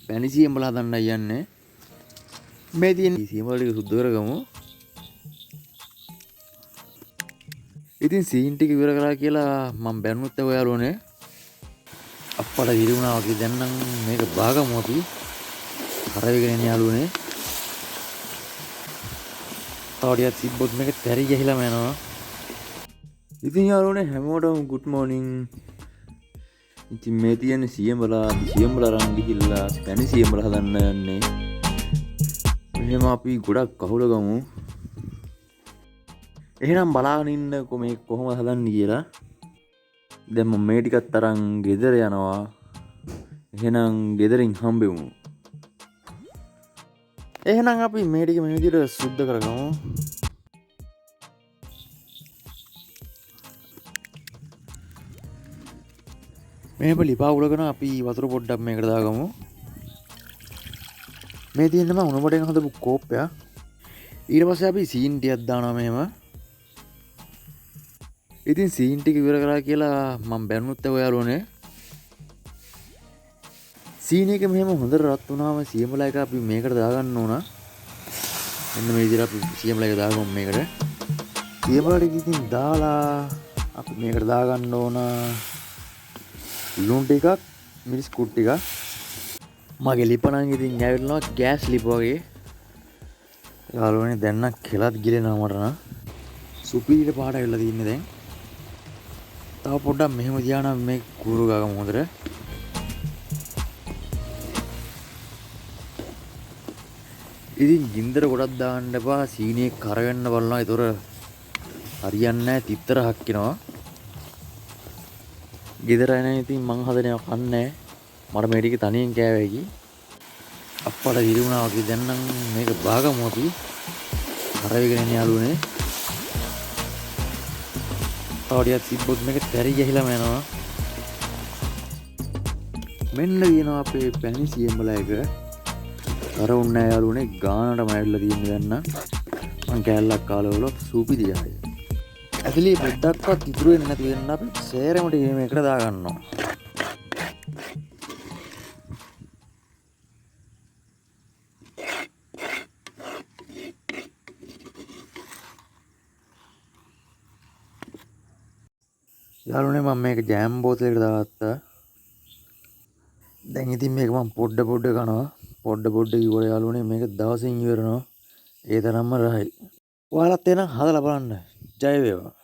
පැණි සියඹල හදන්නයි යන්නේ. මේ තියෙන සියඹල ටික සුද්ධ කරගමු. ඉතින් සීන් ටික ඉවර කරලා කියලා මම බැනුත් ඔයාලෝනේ අප්පට ඉරි වුණා වගේ. දැන් නම් මේක බාගමු අපි. කරවිගෙන යන යාළුවනේ. තව ටිකක් තිබ්බොත් මේක තැරි ගිහිලාම යනවා. ඉතින් යාළුවනේ හැමෝටම good morning. ඉතින් මේ තියෙන සියඹල අරන් ගිහිල්ලා පැණි සියඹල හදන්න යන්නේ. මෙහෙම අපි ගොඩක් අහුල ගමු. එහෙනම් බලාගෙන ඉන්නකෝ මේක කොහොමද හදන්නේ කියලා. දැන් මම මේ ටිකත් අරන් ගෙදර යනවා. එහෙනම් ගෙදරින් හම්බෙමු. එහෙනම් අපි මේ ටික මේ විදිහට සුද්ධ කරගමු. මේක ලිපා උලගෙන අපි වතුර පොඩ්ඩක් මේකට දාගමු. මේ තියෙන මම උණු බඩෙන් හදපු කෝප්පයක්. ඊට පස්සේ අපි සීන් ටිකක් දානවා මෙහෙම. ඉතින් සීන් ටික ඉවර කරලා කියලා මම බැනුත් ඔයාලෝනේ. සීන් එක මෙහෙම හොඳට රත් වුණාම සියඹල එක අපි මේකට දාගන්න ඕන. මෙන්න මේ විදිහට අපි සියඹල එක දාගමු මේකට. සියඹල ටික ඉතින් දාලා අපි මේකට දාගන්න ඕන ලුණු ටිකක්, මිරිස් කුඩු ටිකක්. මගේ ලිප නම් ඉතින් ඇවිල්ලා ගෑස් ලිප වගේ. යාළුවනේ දැන් නම් කෙලත් ගිලෙනවා මට නම්. සුපිරිට පාට ඇවිල්ලා තින්නේ දැන්. තව පොඩ්ඩක් මෙහෙම තියානම් මේ කුරු ගාගමු හොඳට. ඉතින් ගින්දර ගොඩක් දාන්න එපා. සීනියේ කරවෙන්න බලනවා. ඒතොර හරියන්නේ නැහැ. තිත්තර හක්කිනවා. ගෙදර එන ඉතින් මං හදනවා කන්නේ. මට මේ ටික තනියෙන් කෑවේකි. අප්පට ඉරි වුණා වගේ. දැන් නම් මේක බාගමු අපි. කරවිගෙන යන යාළුවනේ. තව ටිකක් තිබ්බොත් මේක තැරි ගිහිලාම යනවා. මෙන්න කියනවා අපේ පැණි සියඹල එක. අර උන්නේ යාළුවනේ ගානටම ඇවිල්ලා තියෙන්නේ දැන් නම්. මං කෑල්ලක් කාලා වල සූපි දිහාය. ඇතුලේ බෙඩක්වත් ඉතුරු වෙන්නේ නැති වෙන්න අපි සේරම ටික මේකට දා ගන්නවා. යාළුවනේ මම මේක ජෑම් බෝතලයකට දාගත්තා. දැන් ඉතින් මේක මම පොඩ කනවා. පොඩ කිව්වල යාළුවනේ මේක දවසින් ඉවරනවා. ඒ තරම්ම රහයි. ඔයාලත් එනම් හදලා බලන්න. ජය වේවා.